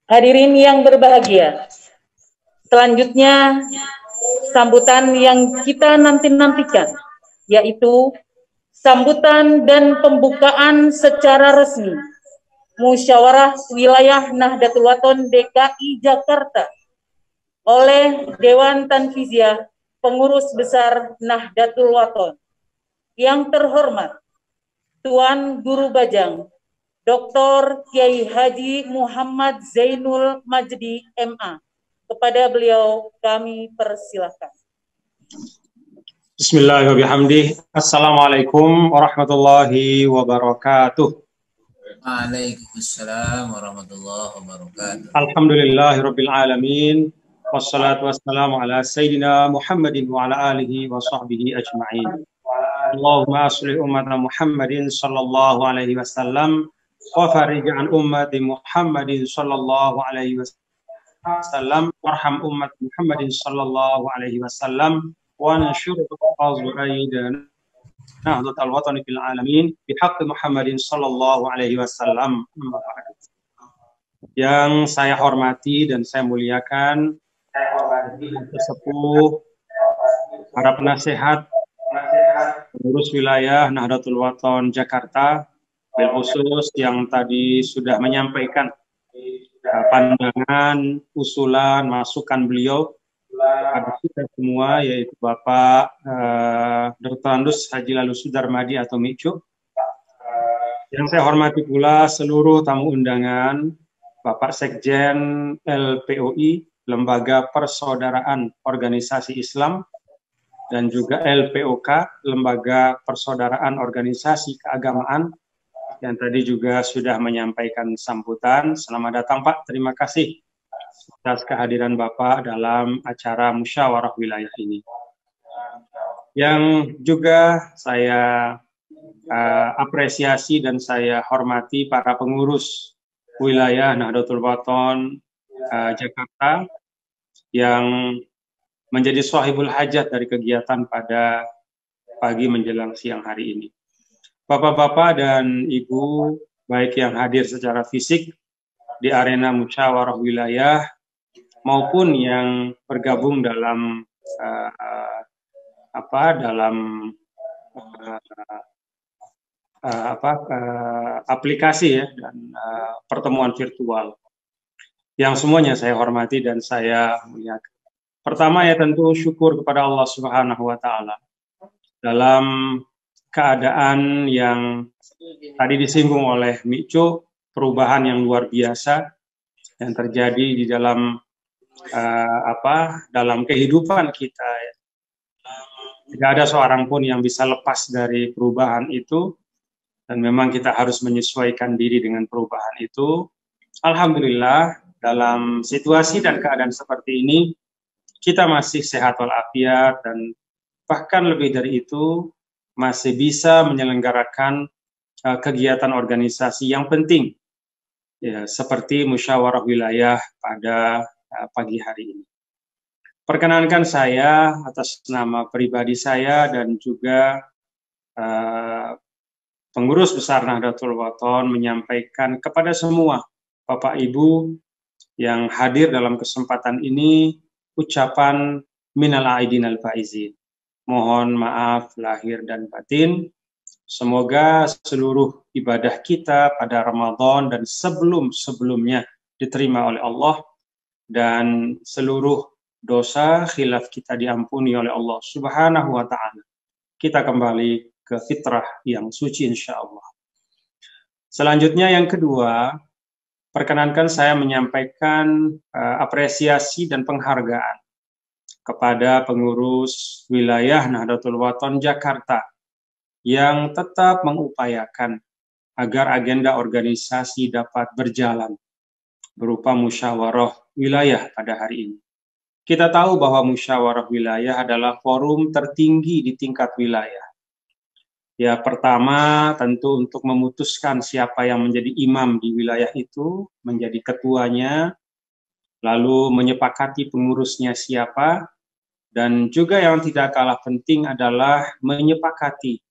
Hadirin yang berbahagia, selanjutnya sambutan yang kita nanti-nantikan, yaitu sambutan dan pembukaan secara resmi Musyawarah Wilayah Nahdlatul Wathon DKI Jakarta oleh Dewan Tanfiziah Pengurus Besar Nahdlatul Wathon. Yang terhormat Tuan Guru Bajang Dr. Kiai Haji Muhammad Zainul Majdi MA. Kepada beliau kami persilahkan. Bismillahirrahmanirrahim. Assalamualaikum warahmatullahi wabarakatuh. Waalaikumsalam warahmatullahi wabarakatuh. Alhamdulillahirabbil alamin. Wassalatu wassalamu ala sayyidina Muhammadin wa ala alihi wa sahbihi ajma'in. Allahumma aslih ummata Muhammadin sallallahu alaihi wasallam wa farij an ummati Muhammadin sallallahu alaihi wasallam warham ummat Muhammadin sallallahu alaihi wasallam wa anshur azwaidana Nahdlatul Wathon fil alamin bihaqqi Muhammadin sallallahu alaihi wasallam. Yang saya hormati dan saya muliakan sesepuh, para penasehat pengurus wilayah Nahdlatul Wathon Jakarta, khusus yang tadi sudah menyampaikan pandangan, usulan, masukan beliau pada kita semua, yaitu Bapak Dr. Andus Haji Lalu Sudarmadi atau Micu. Yang saya hormati pula seluruh tamu undangan, Bapak Sekjen LPOI, Lembaga Persaudaraan Organisasi Islam, dan juga LPOK, Lembaga Persaudaraan Organisasi Keagamaan, yang tadi juga sudah menyampaikan sambutan. Selamat datang Pak, terima kasih atas kehadiran Bapak dalam acara musyawarah wilayah ini. Yang juga saya apresiasi dan saya hormati para pengurus wilayah Nahdlatul Wathon Jakarta yang menjadi sahibul hajat dari kegiatan pada pagi menjelang siang hari ini. Bapak-bapak dan Ibu, baik yang hadir secara fisik di arena musyawarah wilayah maupun yang bergabung dalam aplikasi ya, dan pertemuan virtual. Yang semuanya saya hormati dan saya muliakan. Pertama ya tentu syukur kepada Allah Subhanahu wa Ta'ala dalam keadaan yang tadi disinggung oleh Micu, perubahan yang luar biasa yang terjadi di dalam dalam kehidupan kita. Tidak ada seorang pun yang bisa lepas dari perubahan itu, dan memang kita harus menyesuaikan diri dengan perubahan itu. Alhamdulillah dalam situasi dan keadaan seperti ini kita masih sehat walafiat, dan bahkan lebih dari itu masih bisa menyelenggarakan kegiatan organisasi yang penting ya, seperti musyawarah wilayah pada pagi hari ini. Perkenankan saya atas nama pribadi saya dan juga pengurus besar Nahdlatul Wathon menyampaikan kepada semua Bapak Ibu yang hadir dalam kesempatan ini ucapan minal aidin al faizin. Mohon maaf lahir dan batin. Semoga seluruh ibadah kita pada Ramadan dan sebelum-sebelumnya diterima oleh Allah, dan seluruh dosa khilaf kita diampuni oleh Allah Subhanahu wa Ta'ala. Kita kembali ke fitrah yang suci insya Allah. Selanjutnya yang kedua, perkenankan saya menyampaikan apresiasi dan penghargaan kepada pengurus wilayah Nahdlatul Wathon Jakarta yang tetap mengupayakan agar agenda organisasi dapat berjalan berupa musyawarah wilayah pada hari ini. Kita tahu bahwa musyawarah wilayah adalah forum tertinggi di tingkat wilayah. Ya, pertama tentu untuk memutuskan siapa yang menjadi imam di wilayah itu, menjadi ketuanya, lalu menyepakati pengurusnya siapa, dan juga yang tidak kalah penting adalah menyepakati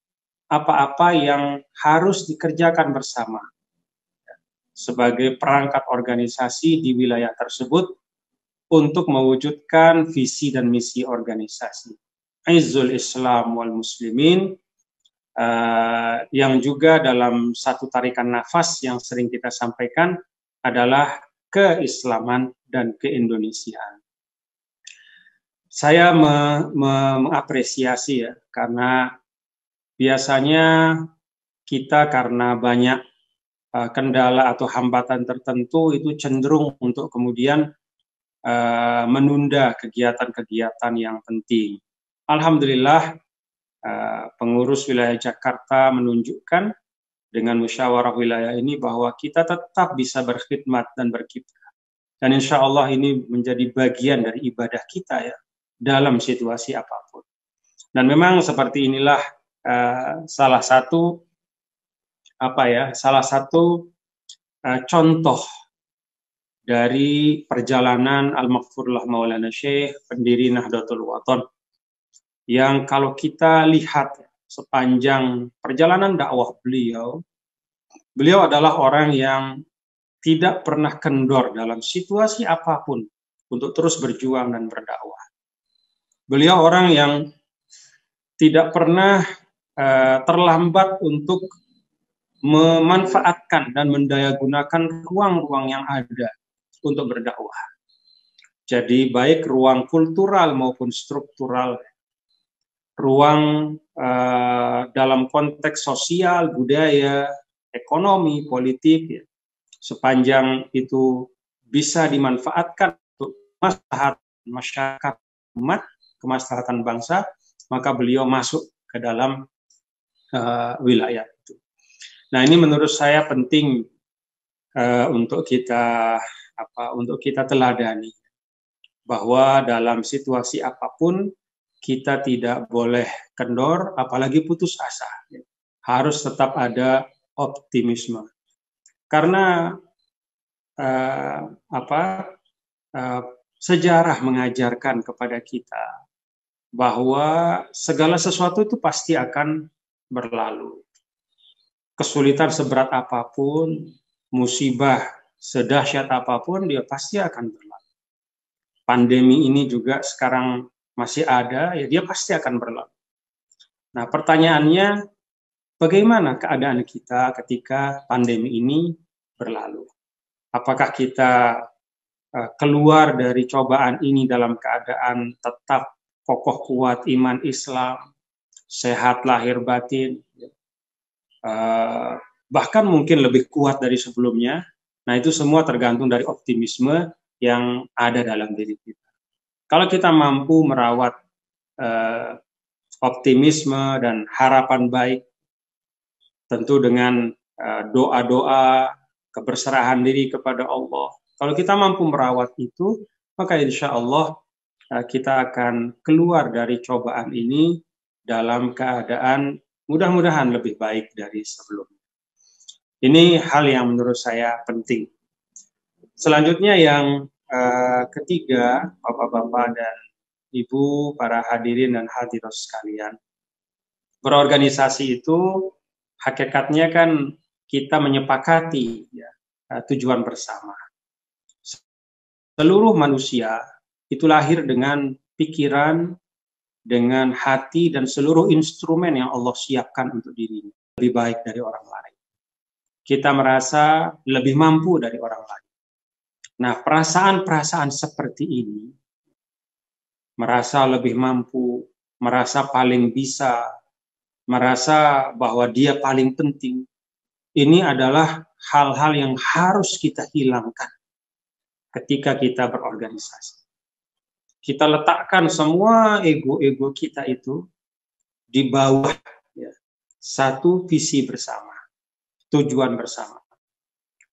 apa-apa yang harus dikerjakan bersama. sebagai perangkat organisasi di wilayah tersebut untuk mewujudkan visi dan misi organisasi. Izzul Islam wal Muslimin, yang juga dalam satu tarikan nafas yang sering kita sampaikan adalah keislaman dan keindonesiaan. Saya mengapresiasi ya, karena biasanya kita karena banyak kendala atau hambatan tertentu itu cenderung untuk kemudian menunda kegiatan-kegiatan yang penting. Alhamdulillah, pengurus wilayah Jakarta menunjukkan dengan musyawarah wilayah ini bahwa kita tetap bisa berkhidmat dan berkiprah. Dan insya Allah ini menjadi bagian dari ibadah kita ya, dalam situasi apapun. Dan memang seperti inilah salah satu contoh dari perjalanan Al-Maghfurlah Maulana Syekh, pendiri Nahdlatul Wathon, yang kalau kita lihat sepanjang perjalanan dakwah beliau adalah orang yang tidak pernah kendor dalam situasi apapun untuk terus berjuang dan berdakwah. Beliau orang yang tidak pernah terlambat untuk memanfaatkan dan mendayagunakan ruang-ruang yang ada untuk berdakwah. Jadi baik ruang kultural maupun struktural, ruang dalam konteks sosial, budaya, ekonomi, politik, ya, sepanjang itu bisa dimanfaatkan untuk maslahat masyarakat, umat, kemaslahatan bangsa, maka beliau masuk ke dalam wilayah itu. Nah, ini menurut saya penting untuk kita teladani, bahwa dalam situasi apapun kita tidak boleh kendor, apalagi putus asa. Harus tetap ada optimisme. Karena sejarah mengajarkan kepada kita bahwa segala sesuatu itu pasti akan berlalu. Kesulitan seberat apapun, musibah sedahsyat apapun, dia pasti akan berlalu. Pandemi ini juga sekarang masih ada, ya dia pasti akan berlalu. Nah, pertanyaannya, bagaimana keadaan kita ketika pandemi ini berlalu? Apakah kita keluar dari cobaan ini dalam keadaan tetap kokoh kuat iman Islam, sehat lahir batin, bahkan mungkin lebih kuat dari sebelumnya? Nah, itu semua tergantung dari optimisme yang ada dalam diri kita. Kalau kita mampu merawat optimisme dan harapan baik, tentu dengan doa-doa, keberserahan diri kepada Allah. Kalau kita mampu merawat itu, maka insya Allah kita akan keluar dari cobaan ini dalam keadaan mudah-mudahan lebih baik dari sebelumnya. Ini hal yang menurut saya penting. Selanjutnya yang ketiga, Bapak-bapak dan Ibu, para hadirin dan hadirat sekalian, berorganisasi itu hakikatnya kan kita menyepakati ya, tujuan bersama. Seluruh manusia itu lahir dengan pikiran, dengan hati, dan seluruh instrumen yang Allah siapkan untuk dirinya lebih baik dari orang lain. Kita merasa lebih mampu dari orang lain. Nah, perasaan-perasaan seperti ini, merasa lebih mampu, merasa paling bisa, merasa bahwa dia paling penting, ini adalah hal-hal yang harus kita hilangkan ketika kita berorganisasi. Kita letakkan semua ego-ego kita itu di bawah ya, satu visi bersama, tujuan bersama.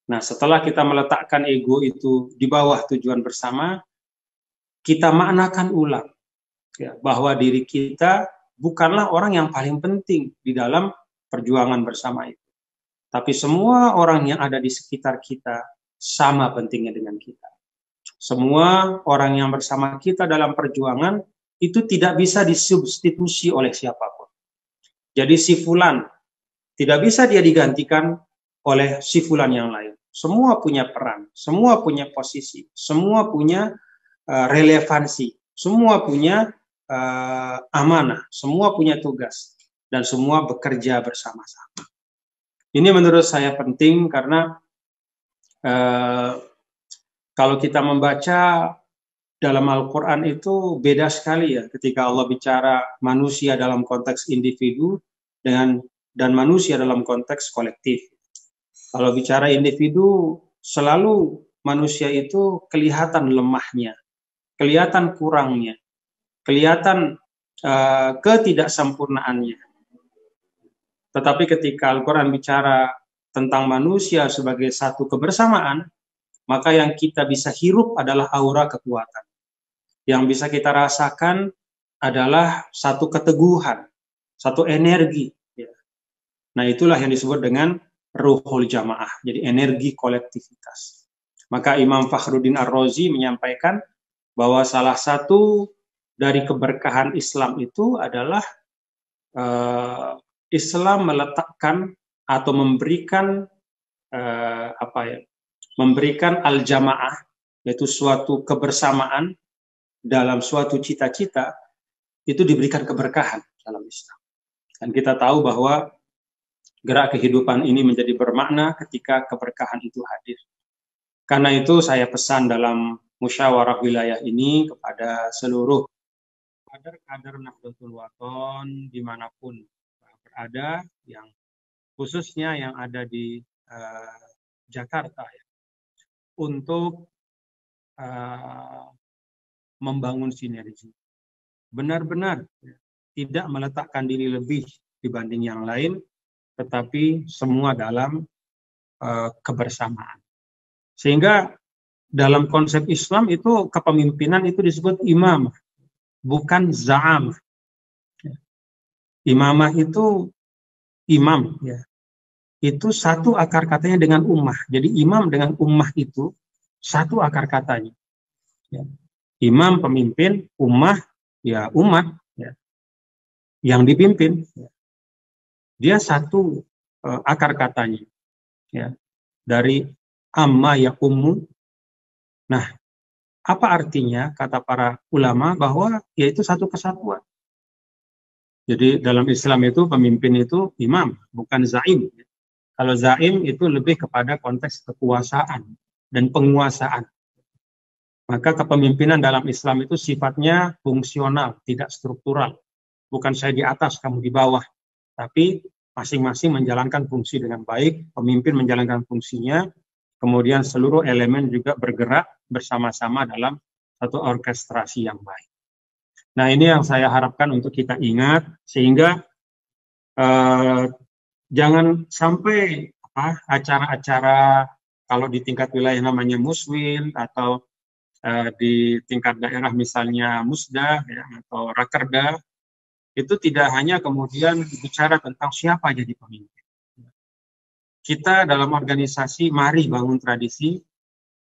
Nah, setelah kita meletakkan ego itu di bawah tujuan bersama, kita maknakan ulang ya, bahwa diri kita bukanlah orang yang paling penting di dalam perjuangan bersama itu. Tapi semua orang yang ada di sekitar kita sama pentingnya dengan kita. Semua orang yang bersama kita dalam perjuangan itu tidak bisa disubstitusi oleh siapapun. Jadi si fulan tidak bisa dia digantikan oleh si fulan yang lain. semua punya peran, semua punya posisi, semua punya relevansi, semua punya amanah, semua punya tugas, dan semua bekerja bersama-sama. Ini menurut saya penting karena kalau kita membaca dalam Al-Quran itu beda sekali ya ketika Allah bicara manusia dalam konteks individu dan manusia dalam konteks kolektif. Kalau bicara individu, selalu manusia itu kelihatan lemahnya, kelihatan kurangnya, kelihatan ketidaksempurnaannya. Tetapi ketika Al-Quran bicara tentang manusia sebagai satu kebersamaan, maka yang kita bisa hirup adalah aura kekuatan. Yang bisa kita rasakan adalah satu keteguhan, satu energi. Nah, itulah yang disebut dengan ruhul jamaah, jadi energi kolektivitas. Maka Imam Fakhruddin Ar-Razi menyampaikan bahwa salah satu dari keberkahan Islam itu adalah Islam meletakkan atau memberikan memberikan al-jamaah, yaitu suatu kebersamaan dalam suatu cita-cita, itu diberikan keberkahan dalam Islam. Dan kita tahu bahwa gerak kehidupan ini menjadi bermakna ketika keberkahan itu hadir. Karena itu saya pesan dalam musyawarah wilayah ini kepada seluruh kader-kader Nahdlatul Wathon dimanapun berada, yang khususnya yang ada di Jakarta, ya, untuk membangun sinergi. Benar-benar tidak meletakkan diri lebih dibanding yang lain, tetapi semua dalam kebersamaan. Sehingga dalam konsep Islam itu kepemimpinan itu disebut imam, bukan za'am. Imamah itu imam, ya. Itu satu akar katanya dengan ummah. Jadi imam dengan ummah itu satu akar katanya. Ya. Imam pemimpin, ummah ya umat, ya, yang dipimpin. Ya. Dia satu akar katanya, ya, dari amma ya ummu. Nah, apa artinya kata para ulama bahwa yaitu satu kesatuan. Jadi dalam Islam itu pemimpin itu imam, bukan zaim. Kalau zaim itu lebih kepada konteks kekuasaan dan penguasaan. Maka kepemimpinan dalam Islam itu sifatnya fungsional, tidak struktural. Bukan saya di atas, kamu di bawah. Tapi masing-masing menjalankan fungsi dengan baik, pemimpin menjalankan fungsinya, kemudian seluruh elemen juga bergerak bersama-sama dalam satu orkestrasi yang baik. Nah, ini yang saya harapkan untuk kita ingat, sehingga jangan sampai acara-acara kalau di tingkat wilayah namanya muswil, atau di tingkat daerah misalnya musda, ya, atau rakerda, itu tidak hanya kemudian bicara tentang siapa jadi pemimpin. Kita dalam organisasi mari bangun tradisi,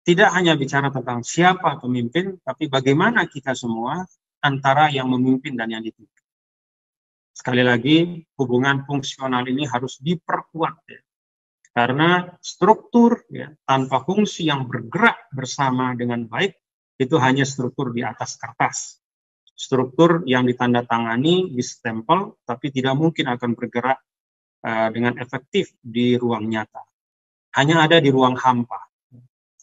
tidak hanya bicara tentang siapa pemimpin, tapi bagaimana kita semua antara yang memimpin dan yang dipimpin. Sekali lagi, hubungan fungsional ini harus diperkuat, ya. Karena struktur, ya, tanpa fungsi yang bergerak bersama dengan baik, itu hanya struktur di atas kertas. Struktur yang ditandatangani, distempel, tapi tidak mungkin akan bergerak dengan efektif di ruang nyata. Hanya ada di ruang hampa.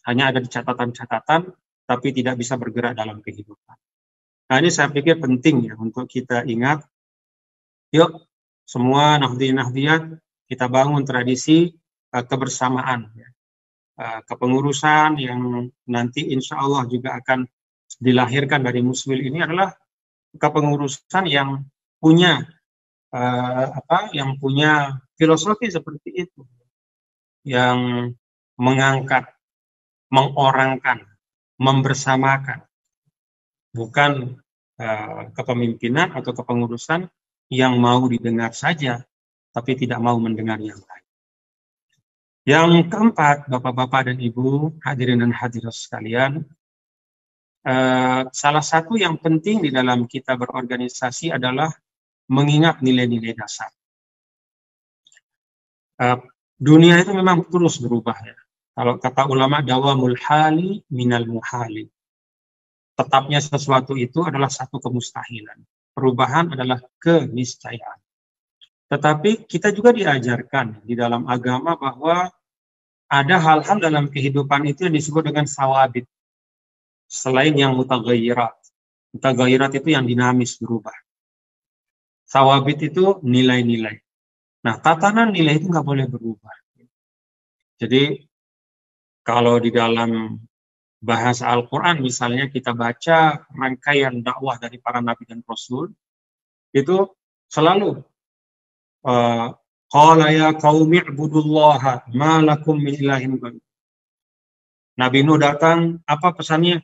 Hanya ada di catatan-catatan, tapi tidak bisa bergerak dalam kehidupan. Nah, ini saya pikir penting ya untuk kita ingat. Yuk, semua Nahdliyin-Nahdliyat, kita bangun tradisi kebersamaan. Ya. Kepengurusan yang nanti insya Allah juga akan dilahirkan dari muswil ini adalah kepengurusan yang punya yang punya filosofi seperti itu, yang mengangkat, mengorangkan, membersamakan, bukan kepemimpinan atau kepengurusan yang mau didengar saja, tapi tidak mau mendengar yang lain. Yang keempat, Bapak-bapak dan Ibu, hadirin dan hadirat sekalian, salah satu yang penting di dalam kita berorganisasi adalah mengingat nilai-nilai dasar. Dunia itu memang terus berubah, ya. Kalau kata ulama, dawamul hali minal muhali. Tetapnya sesuatu itu adalah satu kemustahilan. Perubahan adalah keniscayaan. Tetapi kita juga diajarkan di dalam agama bahwa ada hal-hal dalam kehidupan itu yang disebut dengan sawabit. Selain yang mutaghayyirat. Mutaghayyirat itu yang dinamis, berubah. Sawabit itu nilai-nilai. Nah, tatanan nilai itu nggak boleh berubah. Jadi, kalau di dalam bahasa Al-Quran, misalnya kita baca rangkaian dakwah dari para nabi dan rasul, itu selalu qala ya qaumi ibudullaha ma lakum min ilahin ghairuh. Nabi Nuh datang, apa pesannya?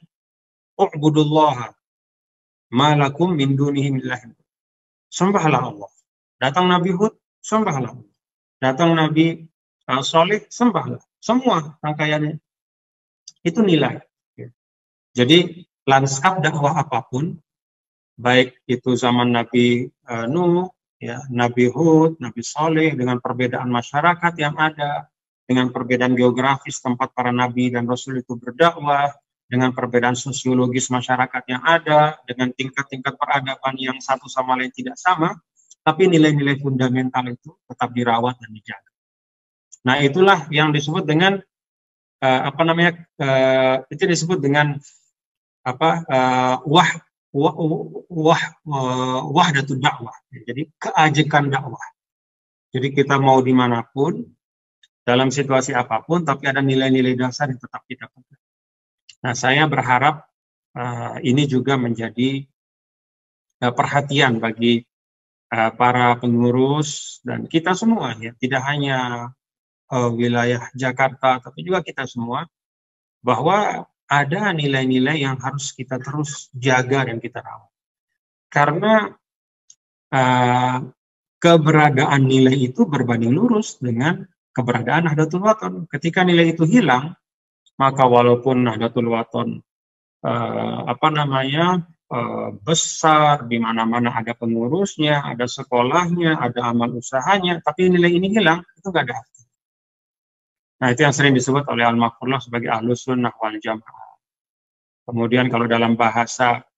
U'budullaha ma lakum min dunihi min ilahin. Sembahlah Allah. Datang Nabi Hud, sembahlah Allah. Datang Nabi Saleh, sembahlah. Semua rangkaiannya itu nilai. Jadi lanskap dakwah apapun, baik itu zaman Nabi Nuh, ya, Nabi Hud, Nabi Saleh, dengan perbedaan masyarakat yang ada, dengan perbedaan geografis tempat para nabi dan rasul itu berdakwah, dengan perbedaan sosiologis masyarakat yang ada, dengan tingkat-tingkat peradaban yang satu sama lain tidak sama, tapi nilai-nilai fundamental itu tetap dirawat dan dijaga. Nah, itulah yang disebut dengan itu disebut dengan wahdatud dakwah. Jadi keajekan dakwah. Jadi kita mau dimanapun, dalam situasi apapun, tapi ada nilai-nilai dasar yang tetap kita pegang. Nah, saya berharap ini juga menjadi perhatian bagi para pengurus dan kita semua, ya, tidak hanya wilayah Jakarta, tapi juga kita semua, bahwa ada nilai-nilai yang harus kita terus jaga dan kita rawat. Karena keberadaan nilai itu berbanding lurus dengan keberadaan Nahdlatul Wathon. Ketika nilai itu hilang, maka walaupun Nahdlatul Wathon besar, di mana-mana ada pengurusnya, ada sekolahnya, ada amal usahanya, tapi nilai ini hilang, itu nggak ada. Nah, itu yang sering disebut oleh Al-Maghfurlah sebagai Ahlus Sunnah wal Jamaah. Kemudian kalau dalam bahasa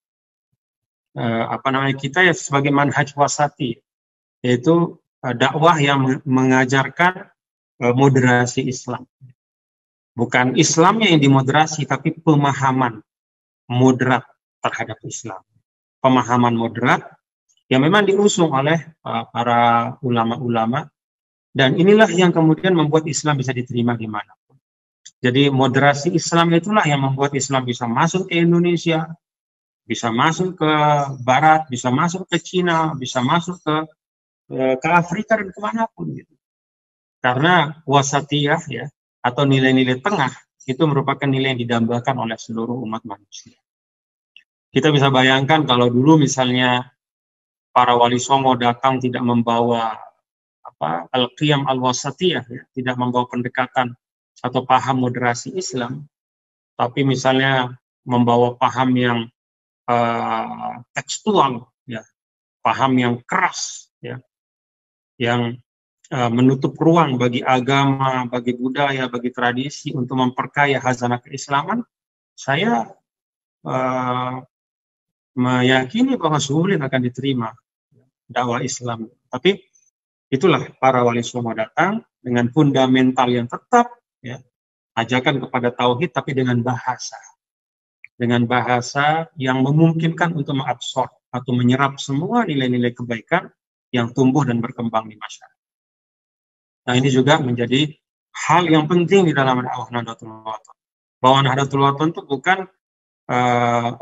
kita ya sebagai manhaj wasati, yaitu dakwah yang mengajarkan moderasi Islam. Bukan Islamnya yang dimoderasi, tapi pemahaman moderat terhadap Islam. Pemahaman moderat yang memang diusung oleh para ulama-ulama. Dan inilah yang kemudian membuat Islam bisa diterima di manapun. Jadi moderasi Islam itulah yang membuat Islam bisa masuk ke Indonesia, bisa masuk ke Barat, bisa masuk ke Cina, bisa masuk ke Afrika dan kemanapun. Gitu. Karena wasatiyah, ya, atau nilai-nilai tengah itu merupakan nilai yang didambakan oleh seluruh umat manusia. Kita bisa bayangkan kalau dulu misalnya para wali songo datang tidak membawa al-qiyam al-wasatiyah, ya, tidak membawa pendekatan atau paham moderasi Islam, tapi misalnya membawa paham yang tekstual, ya, paham yang keras, ya, yang menutup ruang bagi agama, bagi budaya, bagi tradisi untuk memperkaya khazanah keislaman, saya meyakini bahwa sulit akan diterima dakwah Islam. Tapi itulah para wali songo datang dengan fundamental yang tetap, ya, ajakan kepada tauhid, tapi dengan bahasa yang memungkinkan untuk mengabsorb atau menyerap semua nilai-nilai kebaikan yang tumbuh dan berkembang di masyarakat. Nah, ini juga menjadi hal yang penting di dalam dakwah Nahdlatul Wathon. Bahwa Nahdlatul Wathon itu bukan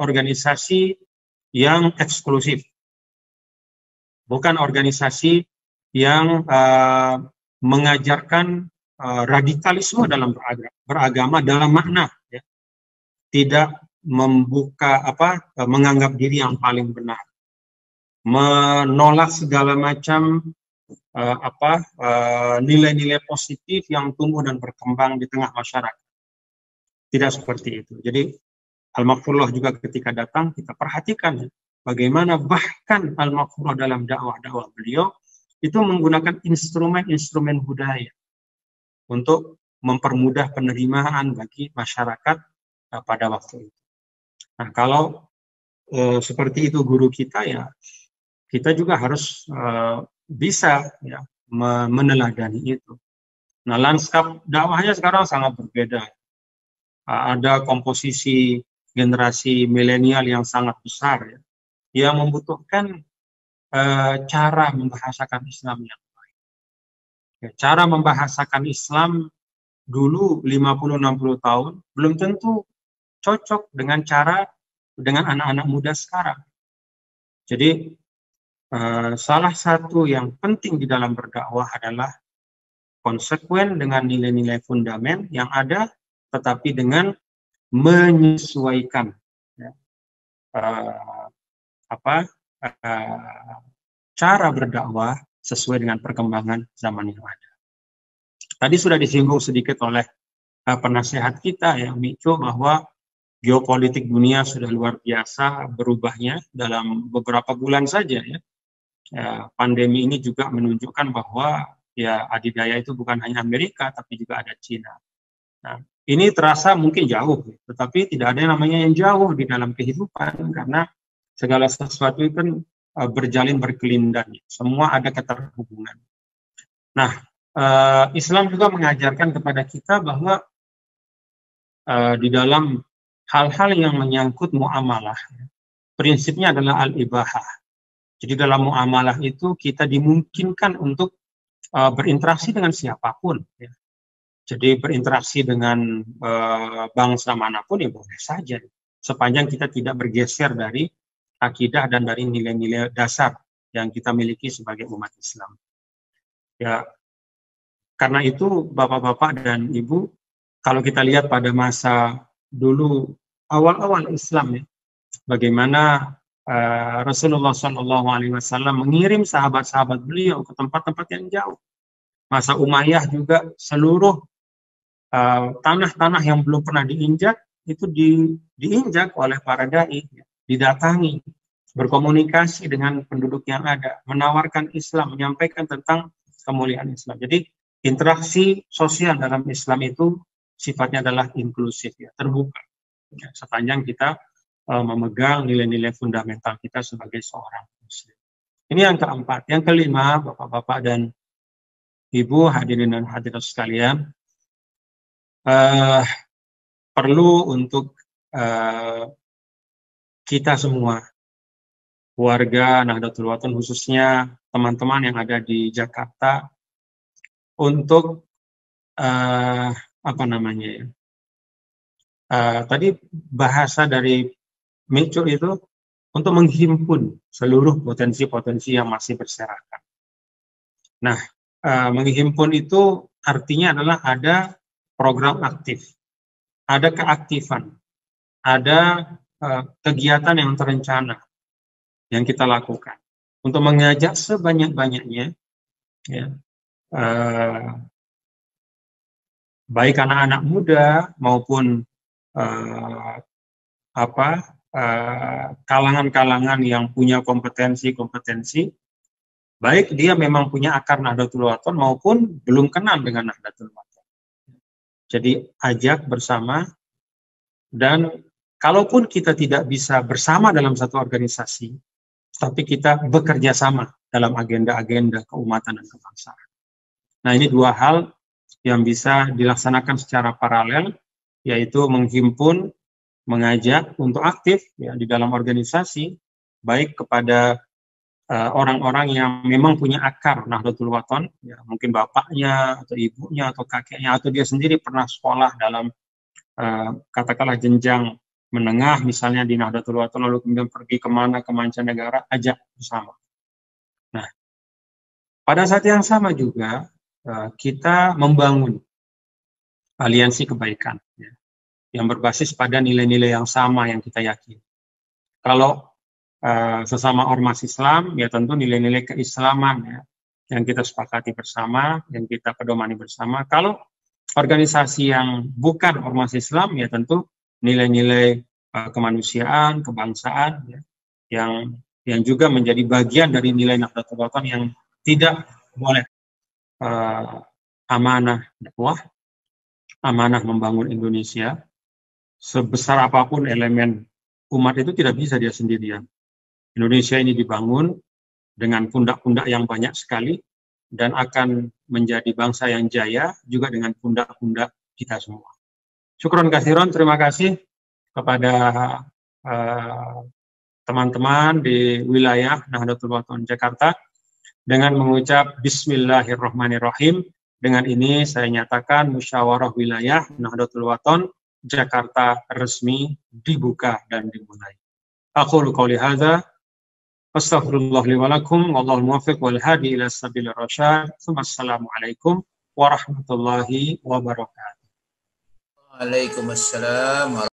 organisasi yang eksklusif, bukan organisasi yang mengajarkan radikalisme dalam beragama dalam makna, ya, tidak membuka menganggap diri yang paling benar, menolak segala macam nilai-nilai positif yang tumbuh dan berkembang di tengah masyarakat. Tidak seperti itu. Jadi Al-Maghfurlah juga ketika datang kita perhatikan bagaimana bahkan Al-Maghfurlah dalam dakwah beliau itu menggunakan instrumen-instrumen budaya untuk mempermudah penerimaan bagi masyarakat pada waktu itu. Nah, kalau seperti itu guru kita, ya kita juga harus bisa ya meneladani itu. Nah, lanskap dakwahnya sekarang sangat berbeda. Ada komposisi generasi milenial yang sangat besar, ya, yang membutuhkan cara membahasakan Islam yang baik. Ya, cara membahasakan Islam dulu 50-60 tahun belum tentu cocok dengan anak-anak muda sekarang. Jadi salah satu yang penting di dalam berdakwah adalah konsekuen dengan nilai-nilai fundamen yang ada, tetapi dengan menyesuaikan ya, cara berdakwah sesuai dengan perkembangan zaman yang ada. Tadi sudah disinggung sedikit oleh penasehat kita ya, Mico, bahwa geopolitik dunia sudah luar biasa berubahnya dalam beberapa bulan saja ya. Pandemi ini juga menunjukkan bahwa ya adidaya itu bukan hanya Amerika tapi juga ada Cina. Nah, ini terasa mungkin jauh, tetapi tidak ada yang namanya yang jauh di dalam kehidupan, karena segala sesuatu itu kan berjalin berkelindan, semua ada keterhubungan. Nah, Islam juga mengajarkan kepada kita bahwa di dalam hal-hal yang menyangkut muamalah, prinsipnya adalah al-ibahah. Jadi dalam muamalah itu kita dimungkinkan untuk berinteraksi dengan siapapun. Ya. Jadi berinteraksi dengan bangsa manapun ya boleh saja, sepanjang kita tidak bergeser dari akidah dan dari nilai-nilai dasar yang kita miliki sebagai umat Islam. Ya, karena itu Bapak-bapak dan Ibu, kalau kita lihat pada masa dulu awal-awal Islam ya, bagaimana Rasulullah SAW mengirim sahabat-sahabat beliau ke tempat-tempat yang jauh. Masa Umayyah juga seluruh tanah-tanah yang belum pernah diinjak itu diinjak oleh para dai, didatangi, berkomunikasi dengan penduduk yang ada, menawarkan Islam, menyampaikan tentang kemuliaan Islam. Jadi interaksi sosial dalam Islam itu sifatnya adalah inklusif, ya, terbuka, ya, sepanjang kita memegang nilai-nilai fundamental kita sebagai seorang Muslim. Ini yang keempat. Yang kelima, Bapak-bapak dan Ibu, hadirin dan hadirat sekalian, perlu untuk kita semua, warga Nahdlatul Wathon, khususnya teman-teman yang ada di Jakarta, untuk tadi bahasa dari Mico itu untuk menghimpun seluruh potensi-potensi yang masih berserakan. Nah, menghimpun itu artinya adalah ada program aktif, ada keaktifan, ada kegiatan yang terencana yang kita lakukan untuk mengajak sebanyak-banyaknya, ya, baik anak-anak muda maupun kalangan-kalangan yang punya kompetensi, baik dia memang punya akar Nahdlatul Wathon maupun belum kenal dengan Nahdlatul Wathon. Jadi ajak bersama, dan kalaupun kita tidak bisa bersama dalam satu organisasi, tapi kita bekerja sama dalam agenda-agenda keumatan dan kebangsaan. Nah, ini dua hal yang bisa dilaksanakan secara paralel, yaitu menghimpun, mengajak untuk aktif ya di dalam organisasi, baik kepada orang-orang yang memang punya akar Nahdlatul Wathon, ya, mungkin bapaknya atau ibunya atau kakeknya atau dia sendiri pernah sekolah dalam katakanlah jenjang menengah misalnya di Nahdlatul Wathon, lalu kemudian pergi kemana ke mancanegara, ajak bersama. Nah, pada saat yang sama juga kita membangun aliansi kebaikan, ya, yang berbasis pada nilai-nilai yang sama yang kita yakini. Kalau sesama ormas Islam, ya tentu nilai-nilai keislaman ya, yang kita sepakati bersama, yang kita pedomani bersama. Kalau organisasi yang bukan ormas Islam, ya tentu nilai-nilai kemanusiaan, kebangsaan, ya, yang juga menjadi bagian dari nilai Nahdlatul Wathon yang tidak boleh amanah dakwah, amanah membangun Indonesia. Sebesar apapun elemen umat itu tidak bisa dia sendirian. Indonesia ini dibangun dengan pundak-pundak yang banyak sekali dan akan menjadi bangsa yang jaya juga dengan pundak-pundak kita semua. Syukron kasiron, terima kasih kepada teman-teman di wilayah Nahdlatul Wathon Jakarta dengan mengucap Bismillahirrahmanirrahim. Dengan ini saya nyatakan musyawarah wilayah Nahdlatul Wathon Jakarta resmi dibuka dan dimulai. Aqulu qouli hadza astaghfirullah li wa lakum wallahul muwaffiq wal hadi ila sabilir rasyad. Assalamualaikum warahmatullahi wabarakatuh. Waalaikumsalam.